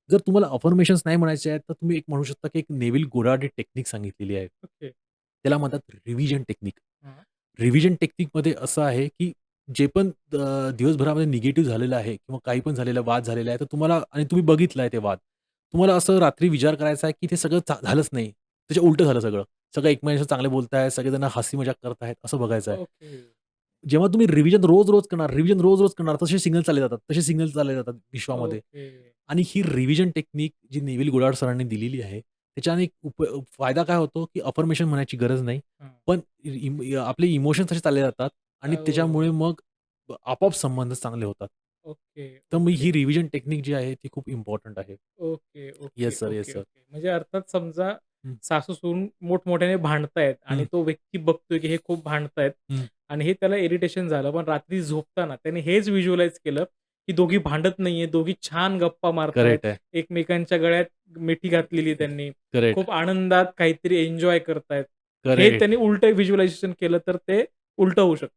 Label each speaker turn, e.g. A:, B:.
A: जर तुम्हाला अफर्मेशन्स नाही म्हणायचे आहेत, तर तुम्ही एक म्हणू शकता, की एक नेव्हिल गोडार्ड टेक्निक सांगितलेली आहे.
B: ओके.
A: त्याला म्हणतात रिव्हिजन टेक्निक.
B: हां.
A: रिव्हिजन टेक्निकमध्ये असं आहे, की जे पण दिवसभरामध्ये निगेटिव्ह झालेलं आहे किंवा काही पण झालेला वाद झालेला आहे, तर तुम्हाला आणि तुम्ही बघितलाय ते वाद. तुम्हाला असं रात्री विचार करायचा आहे, की ते सगळं झालंच नाही. त्याच्या उलटं झालं सगळं. सगळे एकमेकांशी चांगले बोलतायत, सगळेजण हसी मजाक करतायत, असं बघायचं आहे.
B: ओके.
A: जेव्हा तुम्ही रिव्हिजन रोज-रोज करणार, रिव्हिजन रोज-रोज करणार, तसे सिग्नल चालले जातात. तसे सिग्नल चालले जातात विश्वामध्ये.
B: ओके.
A: आणि ही रिव्हिजन टेक्निक जी नेव्हिल गोडार्ड सरांनी दिलेली आहे, त्याच्याने एक फायदा काय होतो, की अफर्मेशन म्हणायची गरज नाही.
B: हां.
A: पण आपले इमोशन्स तसे चालले जातात आणि
B: हो.
A: त्याच्यामुळे मग आपोआप संबंध चांगले होतात.
B: ओके,
A: तर मग
B: ओके.
A: ही रिव्हिजन टेक्निक जी आहे, ती खूप इम्पोर्टंट आहे.
B: Okay, okay,
A: yes sir, yes
B: okay,
A: sir.
B: Okay. म्हणजे अर्थात समजा
A: हं,
B: सासू-सून मोठमोठ्याने भांडतायत आणि
A: हं,
B: तो व्यक्ती बघतोय, की हे खूप भांडतायत
A: हं.
B: आणि हे त्याला इरिटेशन झालं. पण रात्री झोपताना त्याने हेच व्हिज्युअलाइज केलं, की दोघी भांडत नाहीये, दोघी छान गप्पा मारतायत,
A: करेक्ट आहे.
B: एकमेकांच्या गळ्यात मिठी घातलेली त्यांनी,
A: करेक्ट,
B: खूप आनंदात काहीतरी एन्जॉय करतायत. हे
A: करेक्ट.
B: त्यांनी उलटं व्हिज्युअलायझेशन केलं तर ते उलटं होऊ शकतं.